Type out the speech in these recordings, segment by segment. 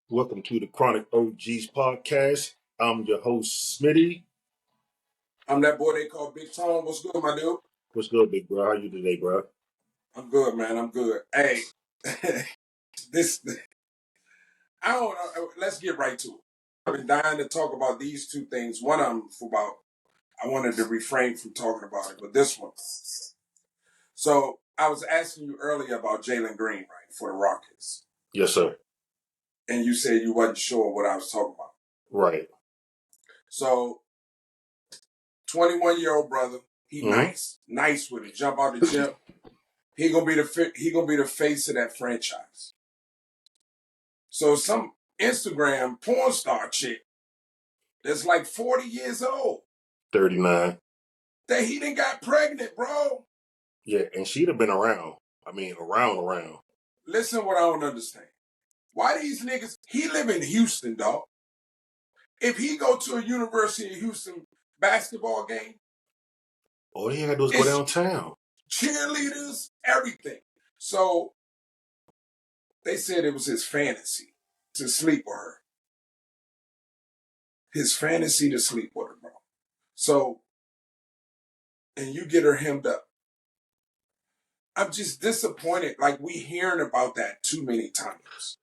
Welcome to the Chronic OGs podcast. I'm your host, Smitty. I'm that boy they call Big Tone. What's good, my dude? What's good, big bro? How you today, bro? I'm good, man. I'm good. Hey, this I don't know. Let's get right to it. I've been dying to talk about these two things. One of them for about I wanted to refrain from talking about it, but this one. So I was asking you earlier about Jalen Green, right, for the Rockets, Yes, sir. and you said you wasn't sure what I was talking about. Right. So 21-year-old brother, he Mhm. nice with it. Jump out the gym. He gonna be the face of that franchise. So some Instagram porn star chick that's like 40 years old 39. that he done got pregnant, bro. Yeah, and she'd have been around. I mean, around. Listen what I don't understand. Why these niggas, he live in Houston, dog. If he go to a University of Houston basketball game, All he had to do was go it's downtown. cheerleaders, everything. So they said it was his fantasy to sleep with her. His fantasy to sleep with her, bro. So, and you get her hemmed up. I'm just disappointed. Like we hearing about that too many times.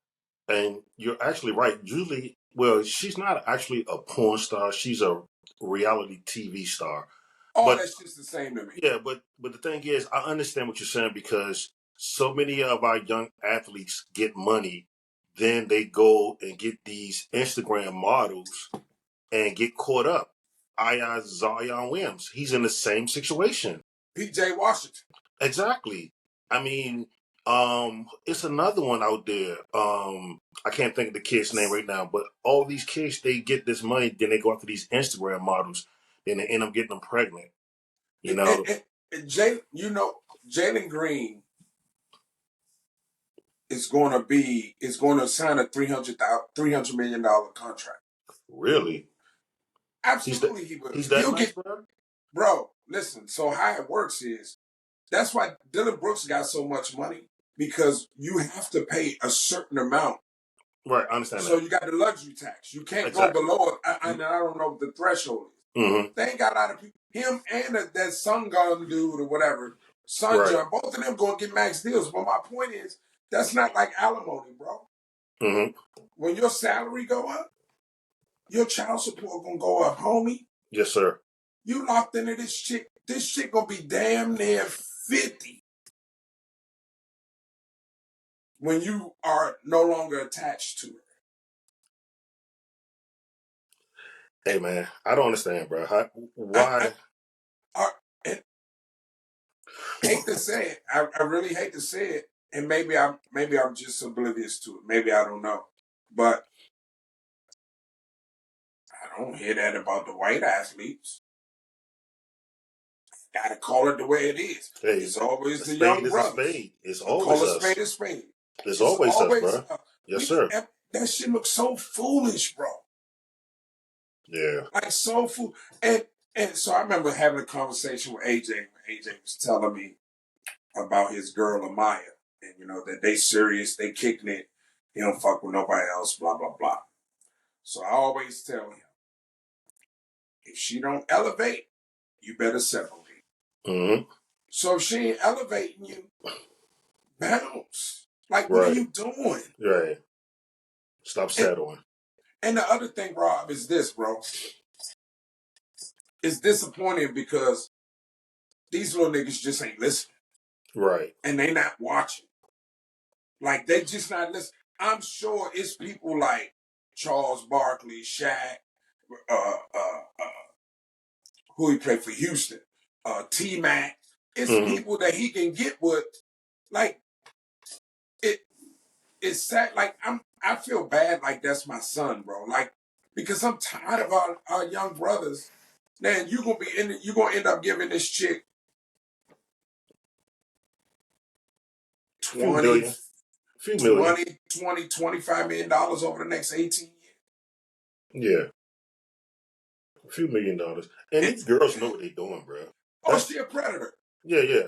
And you're actually right. Julie, well, she's not actually a porn star. She's a reality TV star. Oh, But that's just the same to me. yeah, but the thing is, I understand what you're saying because so many of our young athletes get money, then they go and get these Instagram models and get caught up. Zion Williams, he's in the same situation. PJ Washington. Exactly. I mean, it's another one out there. I can't think of the kid's name right now, but all these kids they get this money, then they go after these Instagram models, then they end up getting them pregnant. You know, And Jalen Green is going to sign a $300 million contract. really. Absolutely, he will. He's that nice, bro. Bro. Listen. So how it works is that's why Dylan Brooks got so much money because you have to pay a certain amount. Right, I understand So that. you got the luxury tax. You can't Exactly. go below it. I don't know what the threshold is. Mm-hmm. They ain't got a lot of people. Him and that Sun Gun dude or whatever, Sun Right. John, both of them gonna get max deals. But my point is, that's not like alimony, bro. Mm-hmm. When your salary go up, your child support gonna go up, homie. Yes, sir. You locked into this chick. This chick gonna be damn near 50 when you are no longer attached to her. Hey, man, I don't understand, bro. Why? And hate to say it. I really hate to say it. And maybe I'm just oblivious to it. Maybe I don't know. But I don't hear that about the white athletes. Gotta call it the way it is. Hey, It's always the spade young is a brothers. spade. It's always Call a us. spade a spade. It's always us, bro. Yes, sir. That shit looks so foolish, bro. Yeah. Like so foolish. And so I remember having a conversation with AJ when AJ was telling me about his girl Amaya. And you know, that they serious, they kicking it, he don't fuck with nobody else, blah, blah, blah. So I always tell him, if she don't elevate, you better separate. Mm-hmm. So if she ain't elevating you, bounce. Like, right. What are you doing? Right. Stop settling. And the other thing, Rob, is this, bro. It's disappointing because these little niggas just ain't listening. Right. And they not watching. Like, they just not listening. I'm sure it's people like Charles Barkley, Shaq, who he played for Houston, T-Mac. It's people that he can get with. Like, it's sad. Like, I feel bad like that's my son, bro. Like, because I'm tired of our young brothers. Man, you're gonna end up giving this chick 20, $25 million over the next 18 years. Yeah. A few $1 million. And these girls know what they're doing, bro. She a predator. Yeah.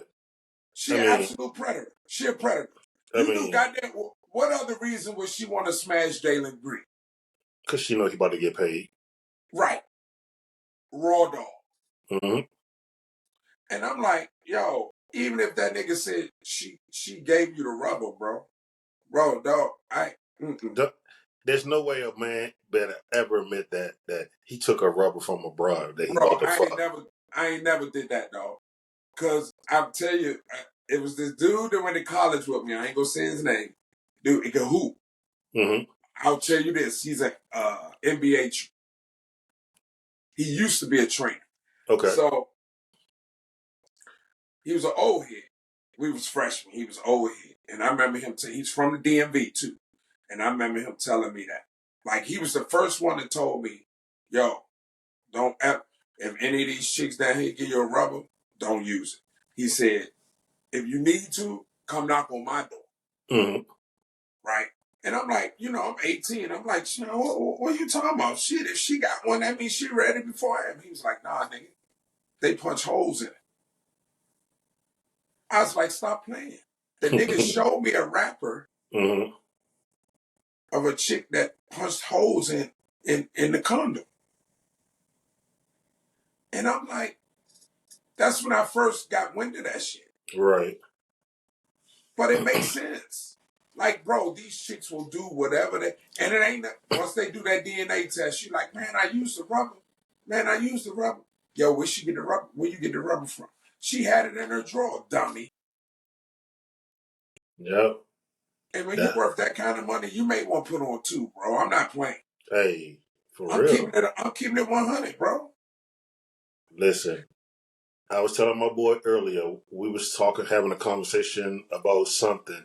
She an absolute predator. She a predator. You do goddamn What other reason would she want to smash Jalen Green? Because she knows he about to get paid. Right. Raw dog. Mm-hmm. And I'm like, yo, even if that nigga said she gave you the rubber, bro, dog, There's no way a man better ever admit that he took a rubber from a broad that he bro, about to fuck. I ain't never did that, dog. Cause I'll tell you, it was this dude that went to college with me. I ain't gonna say his name. Dude, he can hoop. Mm-hmm. I'll tell you this: he's a NBA. He used to be a trainer. Okay. So he was an old head. We was freshmen. He was old head, and I remember him. He's from the DMV too, and I remember him telling me that. Like he was the first one that told me, "Yo, don't ever, if any of these chicks down here give you a rubber, don't use it." He said, "If you need to, come knock on my door." Mm-hmm. Right? And I'm like, I'm 18. I'm like, what are you talking about? Shit, if she got one, that means she ready before him. He was like, nah, nigga. They punch holes in it. I was like, stop playing. The nigga showed me a rapper Mm-hmm. of a chick that punched holes in the condom. And I'm like, that's when I first got wind of that shit. Right. But it makes sense. Like, bro, these chicks will do whatever they, and it ain't, once they do that DNA test, you like, man, I used the rubber. Man, I used the rubber. Yo, where she get the rubber? Where you get the rubber from? She had it in her drawer, dummy. Yep. And when you That. worth that kind of money, you may want to put on two, bro. I'm not playing. Hey, for real. I'm keeping it 100, bro. Listen, I was telling my boy earlier, we was talking, having a conversation about something,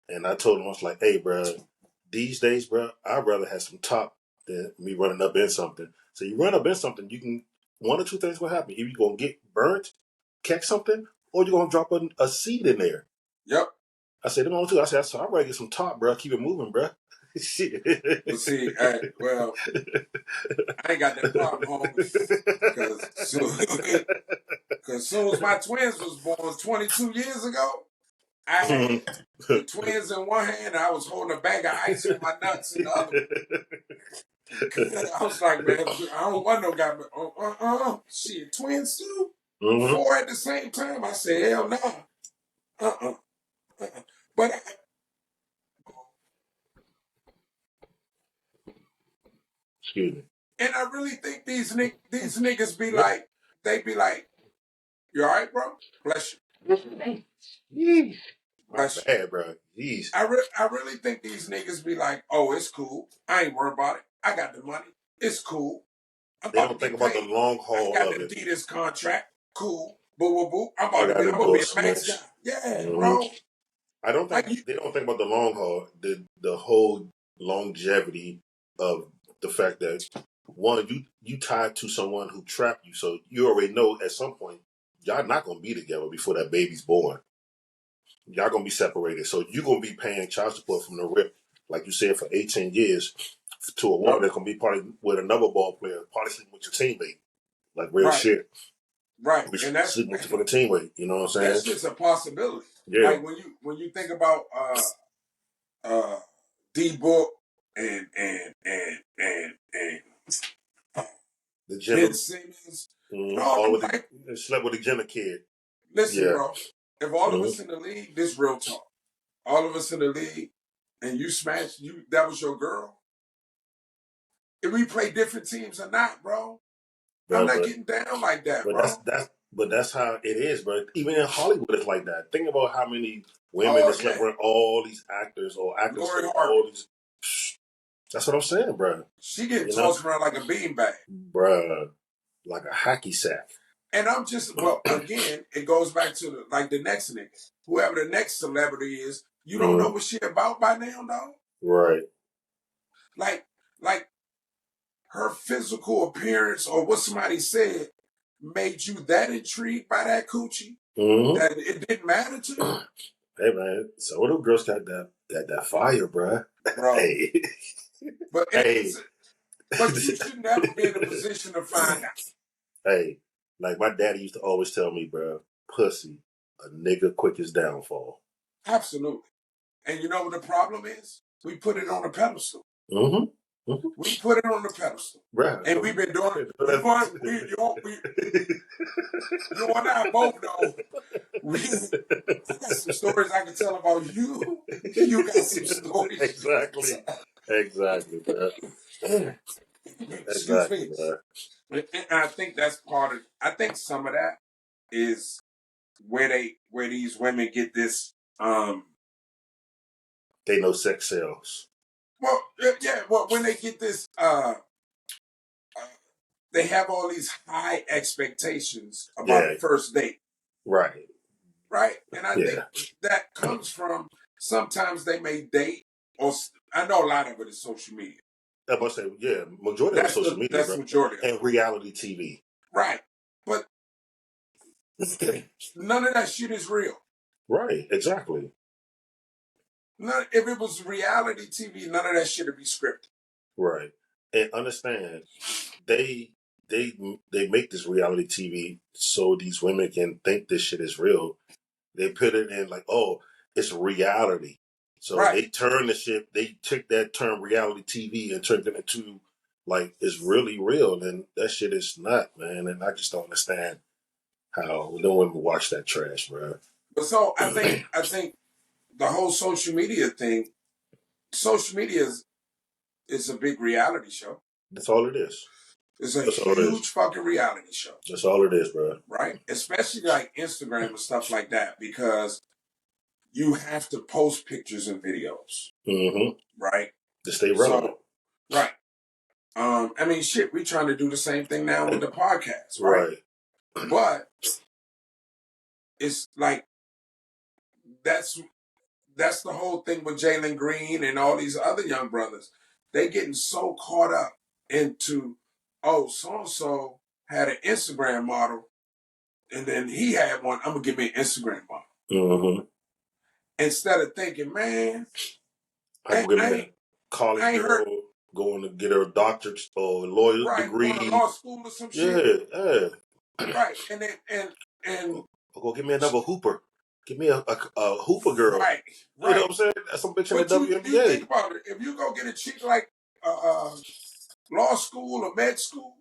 and I told him, I was like, hey, bro, these days, bro, I'd rather have some top than me running up in something. So you run up in something, you can, one or two things will happen. Either you're going to get burnt, catch something, or you're going to drop a seed in there. Yep. I said, them on two. I said, so I'd rather get some top, bro. Keep it moving, bro. Shit. Well, see, well, I ain't got that problem, homies, because soon as my twins was born 22 years ago, I had the twins in one hand, and I was holding a bag of ice on my nuts in the other one. I was like, man, I don't want no guy. Shit, twins too? Mm-hmm. 4 at the same time? I said, hell no. But, Excuse me. and I really think these niggas be like, they be like, you all right, bro? Bless you. Yeesh. My Bless you. bad, bro. Jeez. I really think these niggas be like, oh, it's cool. I ain't worried about it. I got the money. It's cool. I'm They about to don't think get about the paid. long I haul got of the it. Adidas contract. Cool. Boo, boo, boo. I'm I got gonna be a max guy. endorsements. Yeah, Mm-hmm. bro. I don't think Like you, they don't think about the long haul, the whole longevity of the fact that one, you tied to someone who trapped you, so you already know at some point y'all not gonna be together before that baby's born. Y'all gonna be separated, so you're gonna be paying child support from the rip, like you said, for 18 years to a woman yep, that's gonna be probably with another ball player, probably sleeping with your teammate, like real right, shit. right. Be And that's sleeping with you for the teammate. You know what I'm that's saying? just a possibility. Yeah. Like when you think about uh D Book and The Ben Jenna, Simmons and all all them, with like, the slept with the Jenna kid. listen, Yeah. bro. If all of Mm-hmm. us in the league, this real talk. All of us in the league, and you smashed that was your girl. If we play different teams or not, bro, I'm Bro, not getting down like that, but bro. that's how it is, bro. Even in Hollywood, it's like that. Think about how many women that Oh slept yeah, with all these actors or actors Lori slept with Harvey. all these. That's what I'm saying, bro. She getting You know, tossed around like a beanbag. bro, like a hacky sack. And I'm just, well, again, it goes back to the next nigga. Whoever the next celebrity is, you don't know Mm, what she about by now, dog. right. Like, like her physical appearance or what somebody said made you that intrigued by that coochie Mm-hmm. that it didn't matter to you, Hey man, so them girls got that fire, bro. bro. Hey, But hey, but you should never be in a position to find out. hey. Like my daddy used to always tell me, bro, pussy, a nigga quickest downfall. Absolutely. And you know what the problem is? We put it on a pedestal. Mm-hmm. Mm-hmm. We put it on the pedestal. Right. And we've been doing you and I both know I got some stories I can tell about you. You got some stories. Exactly, bro. Excuse Exactly, me. bro. And I think that's part of. I think some of that is where these women get this. They know sex sells. Well, yeah. Well, when they get this, they have all these high expectations about a first date. Right. Right. And I think that comes from sometimes they may date, or I know a lot of it is social media. I must say, yeah, majority of it is social media, that's bro. the majority of it. And reality TV. Right. But none of that shit is real. Right, exactly. If it was reality TV, none of that shit would be scripted. Right. And understand, they make this reality TV so these women can think this shit is real. They put it in like, oh, it's reality. So they turn the shit, they took that term reality TV and turned it into like it's really real. And that shit is not, man. And I just don't understand how no one would watch that trash, bro. But so I think the whole social media thing, social media is a big reality show. That's all it is. It's a huge fucking reality show. That's all it is, bro. Right? Especially like Instagram and stuff like that, because you have to post pictures and videos. Mm-hmm. Right? To stay relevant. So, right. I mean, shit, we trying to do the same thing now with the podcast, right? But it's like that's the whole thing with Jalen Green and all these other young brothers. They getting so caught up into, oh, so-and-so had an Instagram model, and then he had one. I'm gonna give me an Instagram model. Mm-hmm. Instead of thinking, man, I ain't college girl going to get her doctorate or lawyer degree. Going to law school or some shit. Yeah. Right. And go get me another hooper. Give me a hooper girl. Right. You know what I'm saying? That's some bitch in the WNBA. You think about it. If you go get a chick like law school or med school,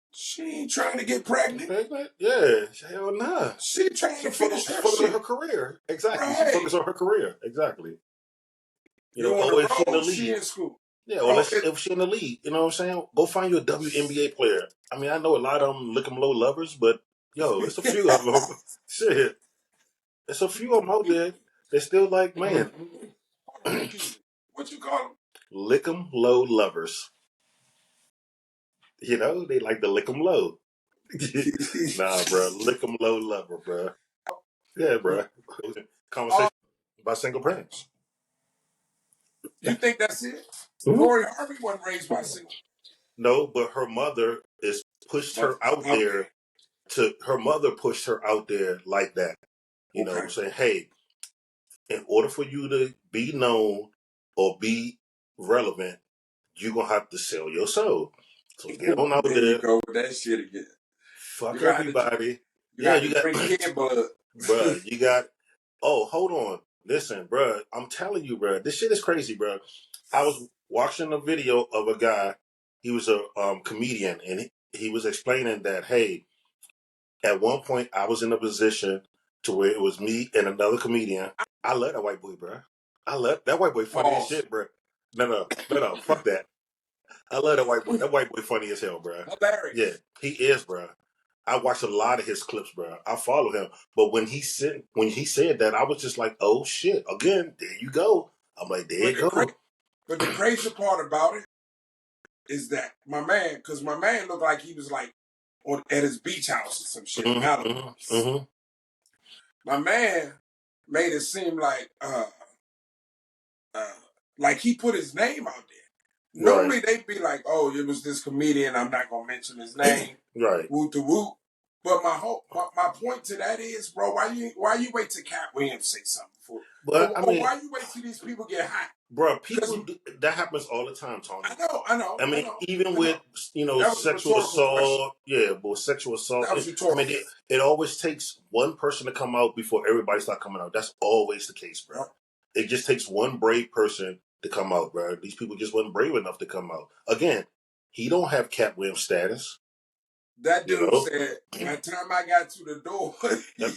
she ain't trying to get pregnant. Yeah. Hell nah. She trying to finish her career. Exactly. Right. She focus on her career. Exactly. You know, if she in the league. She in school. Yeah, well, if she in the league, you know what I'm saying? Go find you a WNBA player. I mean, I know a lot of them lick them low lovers, but yo, it's a few of them. Shit. It's a few of them out there. They're still like, man. What you call them? Lick 'em low lovers. You know, they like to lick 'em low. Nah, bro. Lick 'em low lover, bro. Yeah, bro. Conversation about single parents. You think that's it? Mm-hmm. Lori Harvey wasn't raised by single. No, but her mother is pushed her out there her mother pushed her out there like that. You know, saying, hey, in order for you to be known or be relevant, you're going to have to sell your soul. So get on out there. You go with that shit again. Fuck everybody. You got kid blood. Bruh, you got, hold on. Listen, bruh, I'm telling you, bruh, this shit is crazy, bruh. I was watching a video of a guy. He was a comedian, and he was explaining that, hey, at one point I was in a position to where it was me and another comedian. I love that white boy, bruh. I love that white boy funny as shit, bruh. No, fuck that. I love that white boy. That white boy funny as hell, bruh. Yeah, he is, bruh. I watch a lot of his clips, bruh. I follow him. But when he said that, I was just like, oh shit, again, there you go. I'm like, there you go. But the crazy part about it is that my man looked like he was like at his beach house or some shit. Mm-hmm. My man made it seem like he put his name out there. Normally they'd be like, oh, it was this comedian, I'm not gonna mention his name. Right. Woot to woot. But my point to that is, bro, why you wait till Cat Williams say something before? But I mean, why you wait till these people get hot? Bro, that happens all the time, Tony. I know. I mean, even with sexual assault, but sexual assault. I mean, it always takes one person to come out before everybody start coming out. That's always the case, bro. it just takes one brave person to come out, bro. These people just wasn't brave enough to come out. Again, he don't have Cat Williams status. That You dude know, said, by the time I got to the door,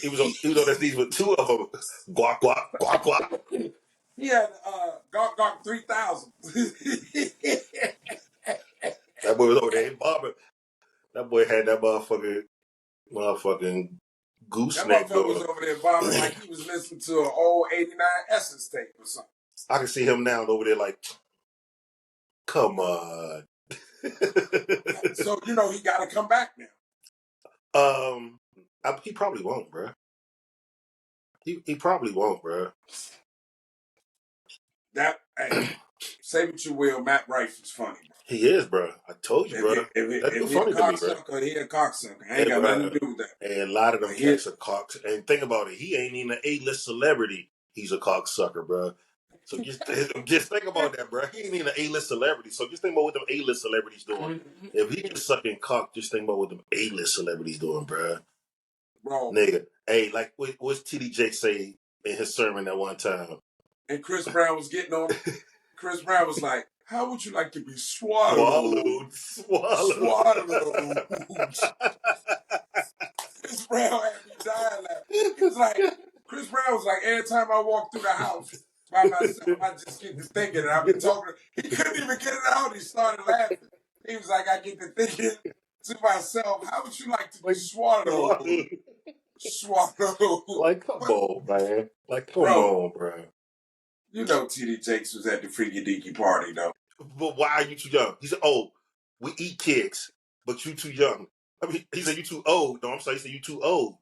he was on the stage with two of them. Guac, guac, guac, guac. he had Gawk Gawk 3000. That boy was over there bobbing. That boy had that motherfucking That gooseneck motherfucker was going. over there bobbing like he was listening to an old 89 Essence tape or something. I can see him now over there like, come on. So, you know, he got to come back now. He probably won't, bro. He probably won't, bro. That, hey, say what you will, Matt Rife is funny, bro. He is, bro. I told you, brother. That's If he funny a to me, bro. cocksucker, he a cocksucker. I ain't got nothing to do with that. And a lot of them cats are cocks. And think about it, he ain't even an A-list celebrity. He's a cocksucker, bro. So just think about that, bro. He ain't even an A-list celebrity. So just think about what them A-list celebrities doing. If he just sucking cock, just think about what them A-list celebrities doing, bro. Bro. Nigga, hey, like what's TD Jakes say in his sermon that one time? And Chris Brown was getting on. Chris Brown was like, "How would you like to be swallowed? Swallowed." Chris Brown had me dying laughing. He was like, Chris Brown was like, every time I walk through the house by myself, I just get to thinking, and I've been talking. He couldn't even get it out. He started laughing. He was like, I get to thinking to myself, how would you like to be swallowed? Swallowed. Like, come on, man. Like, come on, bro. You know TD Jakes was at the Freaky Deaky party, though. But why are you too young? He said, oh, we eat kids, but you too young. I mean, he said, you too old. No, I'm sorry. He said, you too old.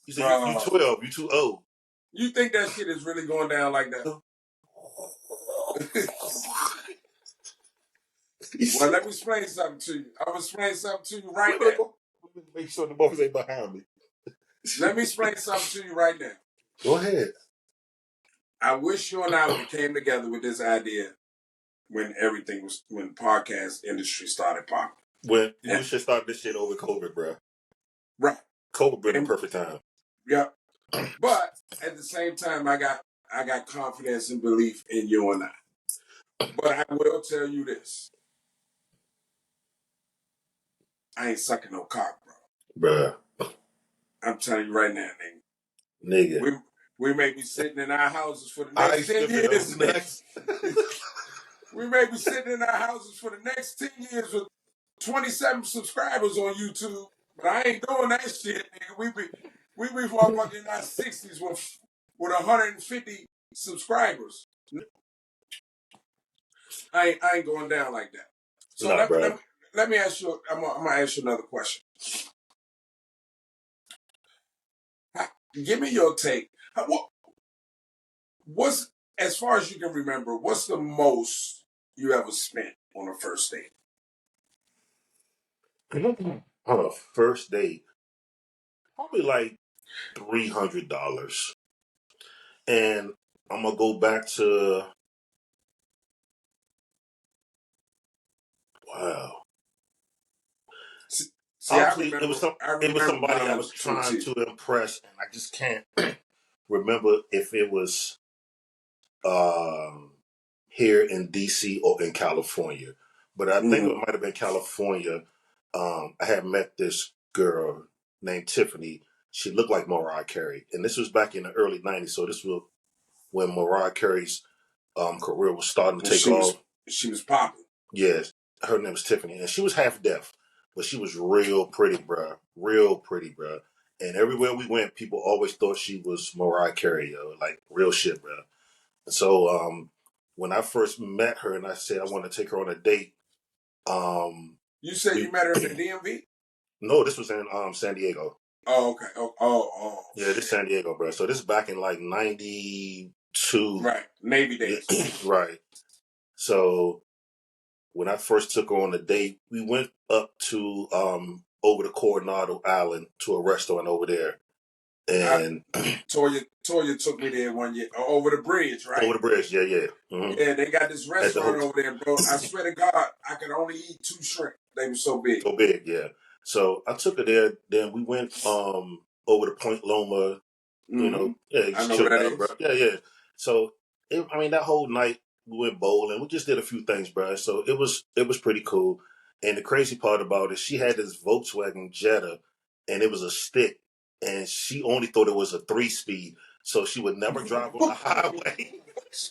He said, you 12. You too old. You think that shit is really going down like that? Well, let me explain something to you. I'm going to explain something to you right now. Make sure the boys ain't behind me. Let me explain something to you right now. Go ahead. I wish you and I would have came together with this idea when when podcast industry started popping. When we should start this shit over COVID, bro. Right. COVID been the perfect time. Yeah. But at the same time, I got confidence and belief in you and I. But I will tell you this. I ain't sucking no cock, bro. Bruh. I'm telling you right now, nigga. We may be sitting in our houses for the next 10 years. We may be sitting in our houses for the next 10 years with 27 subscribers on YouTube, but I ain't doing that shit, nigga. We be motherfucking in our 60s with 150 subscribers. I ain't going down like that. So let me ask you. I'm gonna ask you another question. Give me your take. What's, as far as you can remember, what's the most you ever spent on a first date? On a first date, probably like $300. And I'm gonna go back to wow. See, obviously, it was somebody I was trying to impress, and I just can't remember if it was here in DC or in California. But I think it might have been California. I had met this girl named Tiffany. She looked like Mariah Carey, and this was back in the early '90s. So this was when Mariah Carey's career was starting to take off. She was popping. Yes, her name was Tiffany, and she was half deaf, but she was real pretty, bruh. Real pretty, bruh. And everywhere we went, people always thought she was Mariah Carey, yo. Like, real shit, bruh. And so when I first met her and I said I want to take her on a date. You said you met her in the DMV? No, this was in San Diego. Oh, okay. Oh. Yeah, this is San Diego, bro. So this is back in like 92. Right. Navy days. Right. So when I first took her on a date, we went up to over the Coronado Island to a restaurant over there. And Toya took me there one year. Over the bridge, right? Over the bridge, yeah. Mm-hmm. Yeah, they got this restaurant over there, bro. I swear to God, I could only eat 2 shrimp. They were so big. So big, yeah. So I took her there. Then we went over to Point Loma. You know, yeah, I know where that is. Bro. Yeah. So I mean, that whole night we went bowling. We just did a few things, bro. So it was pretty cool. And the crazy part about it, she had this Volkswagen Jetta, and it was a stick, and she only thought it was a 3-speed, so she would never drive on the highway.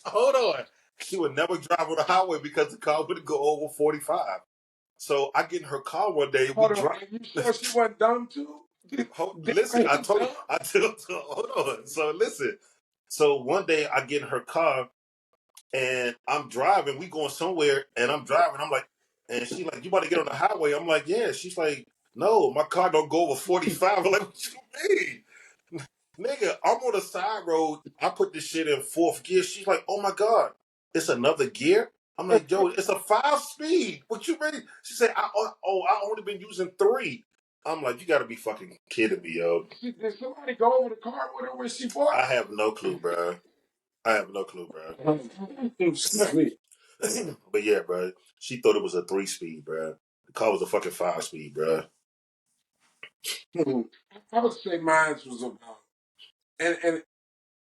Hold on, she would never drive on the highway because the car would go over 45. So I get in her car one day, we Hold on, drive. and you sure she wasn't dumb too? Listen, Damn, dumb. I told, hold on. So listen. So one day I get in her car and I'm driving. We going somewhere, and I'm driving. I'm like, and she's like, "You about to get on the highway?" I'm like, "Yeah." She's like, "No, my car don't go over 45." I'm like, "What you mean, nigga? I'm on the side road. I put this shit in fourth gear." She's like, "Oh my god, it's another gear." I'm like, "Yo, it's a 5-speed. What you ready?" She said, I only been using 3." I'm like, "You got to be fucking kidding me, yo." Did somebody go over the car with her when she bought I have no clue, bro. I have no clue, bro. it? But yeah, bro, she thought it was a 3-speed, bro. The car was a fucking 5-speed, bro. I would say mine was about, and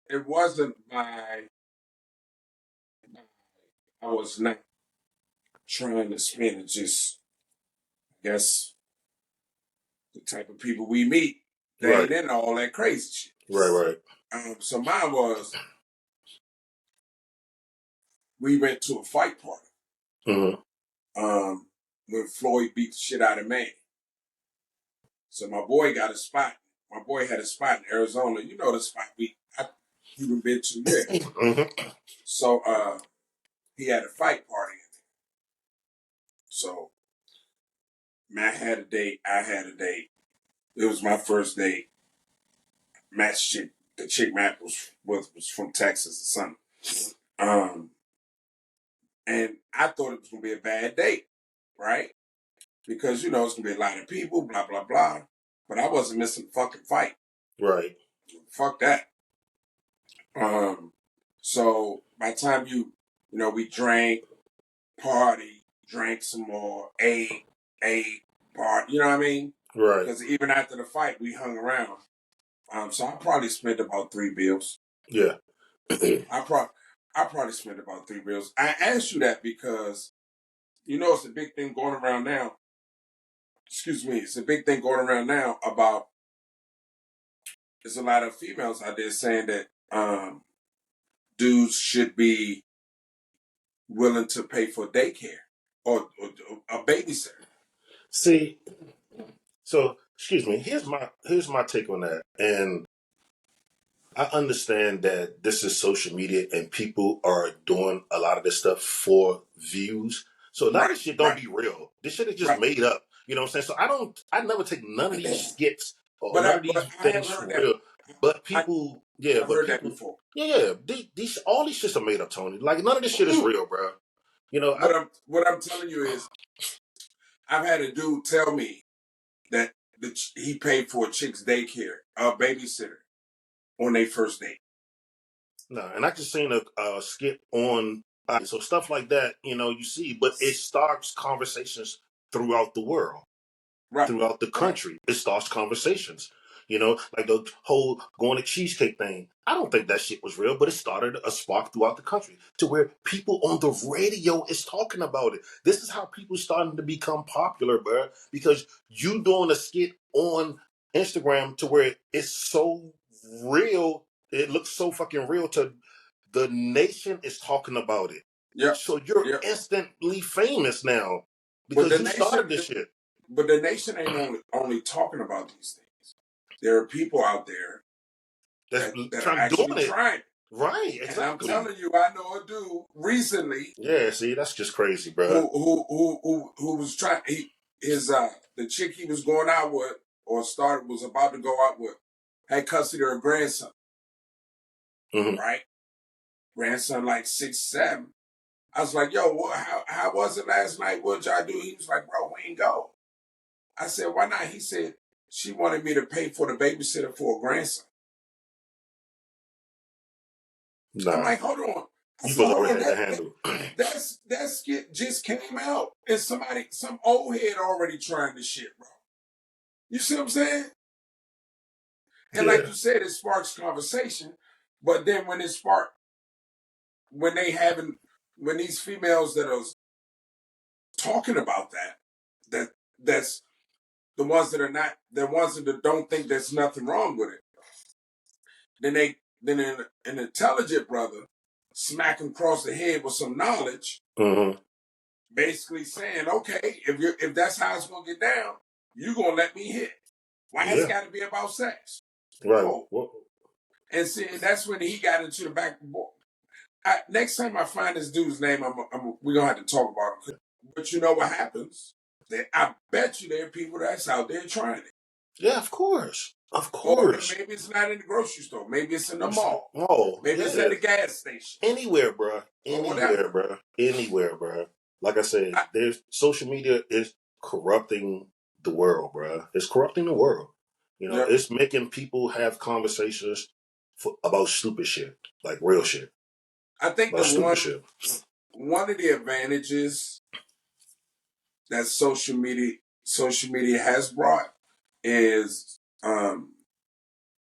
it wasn't by, I was not trying to spend it, just, I guess, the type of people we meet, they Right, ain't into all that crazy shit. right. So mine was, we went to a fight party Mm-hmm. um, when Floyd beat the shit out of Manny. So my boy got a spot. My boy had a spot in Arizona. You know the spot you've been to, yeah. Mm-hmm. So he had a fight party. So Matt had a date. I had a date. It was my first date. Matt's chick, the chick Matt was from Texas or something. And I thought it was gonna be a bad date, right? Because you know it's gonna be a lot of people, blah blah blah. But I wasn't missing a fucking fight. Right, Fuck that. Um, so by the time we drank, party, drank some more, ate, party. You know what I mean? right. Because even after the fight, we hung around. So I probably spent about 3 bills. Yeah. I probably I probably spent about 3 bills. I asked you that because it's a big thing going around now. Excuse me, it's a big thing going around now about there's a lot of females out there saying that dudes should be willing to pay for daycare or a babysitter. See, so excuse me. Here's my take on that, and I understand that this is social media and people are doing a lot of this stuff for views. So a lot of Right, this shit don't right, be real. This shit is just right. made up. You know what I'm saying? So I never take none of these skits or But none I of but these I have things for heard that. real. But I, people, yeah, I've but heard that people, before. yeah, these all these shits are made up, Tony. Like none of this shit is real, bro. You know, What I'm telling you is I've had a dude tell me that he paid for a chick's daycare, a babysitter, on their first date. no, and I just seen a skit on so stuff like that. You see, but it starts conversations throughout the world. Right, Throughout the right. country. It starts conversations. Like the whole going to cheesecake thing. I don't think that shit was real, but it started a spark throughout the country to where people on the radio is talking about it. This is how people starting to become popular, bro. Because you doing a skit on Instagram to where it's so real, it looks so fucking real to the nation is talking about it. Yep, So you're yep. instantly famous now But because the you nation, started this shit. but the nation ain't only talking about these things. There are people out there That's that are trying doing actually it. trying. Right, And I'm exactly. telling you, I know a dude recently Yeah, see, that's just crazy, bro. who was trying. His the chick he was going out with or started was about to go out with had custody of her grandson. Hmm. Right, grandson like 6, 7. I was like, yo, how was it last night? What y'all do? He was like, bro, we ain't go. I said, why not? He said she wanted me to pay for the babysitter for a grandson. I'm Nah, like, hold on. I you said, supposed to hold already on, had that handle. that skit just came out, and some old head already trying this shit, bro. You see what I'm saying? And like Yeah, you said, it sparks conversation, but then when it sparked when these females that are talking about that's the ones that are not, the ones that don't think there's nothing wrong with it. Then an intelligent brother smack him across the head with some knowledge, basically saying, okay, if that's how it's gonna get down, you gonna let me hit. Why it's got to be about sex? Right. Whoa. And see, that's when he got into the back. Next time I find this dude's name, we're gonna have to talk about him. But you know what happens? I bet you there are people that's out there trying it. Yeah, of course. Of course. Or maybe it's not in the grocery store. Maybe it's in the mall. Oh, maybe it's at the gas station. Anywhere, bro. Anywhere, bro. Anywhere, bro. Like I said, there's social media is corrupting the world, bro. It's corrupting the world. You know, it's making people have conversations about stupid shit, like real shit. I think one of the advantages that social media has brought is now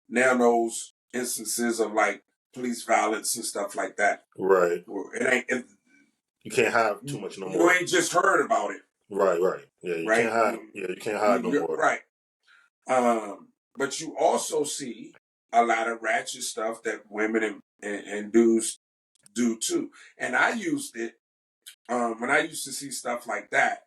those instances of like police violence and stuff like that. Right. You can't hide too much no more. You ain't just heard about it. Right. Yeah, you can't hide. You can't hide no more. Right. But you also see a lot of ratchet stuff that women and dudes do too. And I used it when I used to see stuff like that,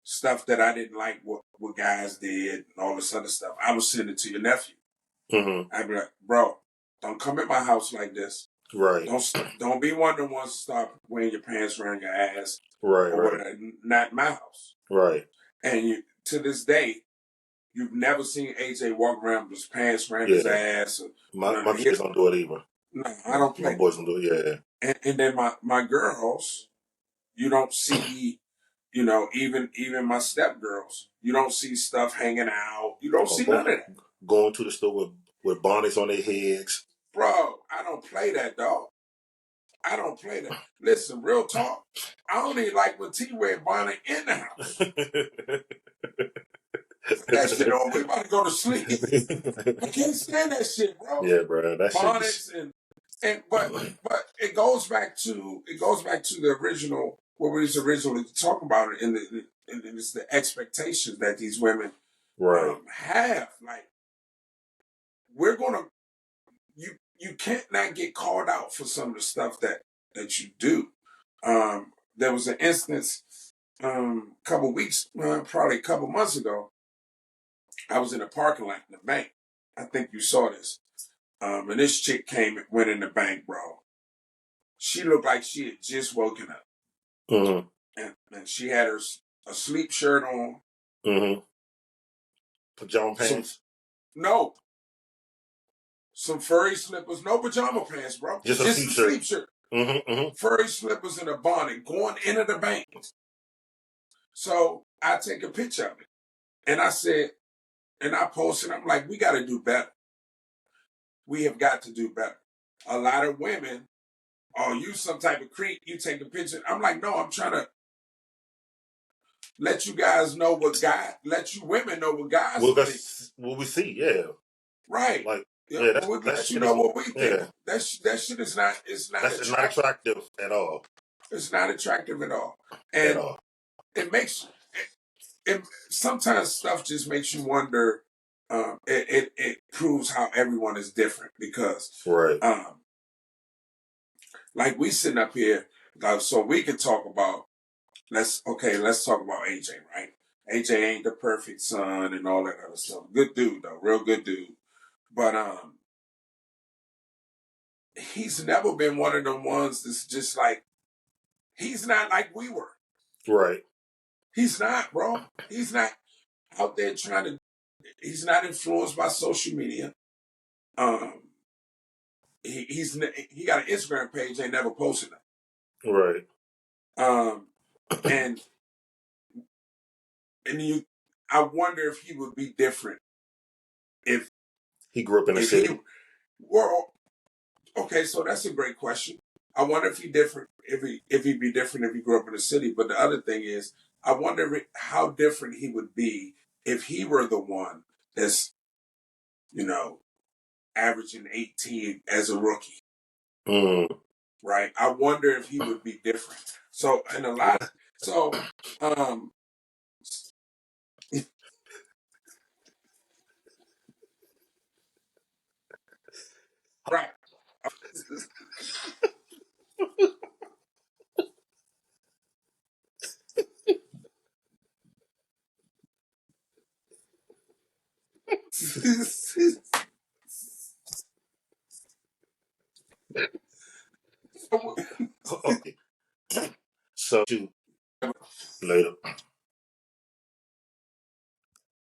stuff that I didn't like what guys did and all this other stuff. I would send it to your nephew. I'd be like, bro, don't come at my house like this. Right. Don't be one of the ones to start wearing your pants around your ass. Right. Not in my house. Right. And to this day, you've never seen AJ walk around with his pants around his ass. My kids don't do it either. No, I don't play. My boys don't do it, And then my girls, you don't see, even my stepgirls, you don't see stuff hanging out. You don't see none of that. Going to the store with bonnets on their heads. Bro, I don't play that, dog. I don't play that. Listen, real talk. I don't even like when T wear a bonnet in the house. That shit on. We about to go to sleep. I can't stand that shit, bro. Yeah, bro. That bonnets shit but it goes back to the original, what we was originally talking about, and it's the expectations that these women have. Like, we're gonna, you can't not get called out for some of the stuff that you do. There was an instance couple weeks, probably a couple months ago. I was in a parking lot in the bank. I think you saw this. And this chick went in the bank, bro. She looked like she had just woken up. And she had a sleep shirt on. Pajama pants? No. Some furry slippers. No pajama pants, bro. Just a sleep shirt. Furry slippers and a bonnet going into the bank. So I take a picture of it. And I said, and I posted, I'm like, we got to do better. We have got to do better. A lot of women, you some type of creep, you take a picture. I'm like, no, I'm trying to let you guys know let you women know what guys think. That's what we see, Right. Like, we'll let you know what we think. That shit is not, that's not attractive at all. It's not attractive at all. And it makes, sometimes stuff just makes you wonder. It proves how everyone is different, because like we sitting up here, so we can talk about, let's talk about AJ, right? AJ ain't the perfect son and all that other stuff. Good dude though, real good dude. But he's never been one of them ones that's just like, he's not like we were. Right. He's not, bro. He's not out there he's not influenced by social media. He got an Instagram page, ain't never posted it. Right. And I wonder if he would be different if he grew up in the city. Okay, so that's a great question. I wonder if he'd be different if he grew up in the city. But the other thing is, I wonder how different he would be if he were the one that's, averaging 18 as a rookie. right? I wonder if he would be different. So, and a lot. So, um, right. Okay. So, you later.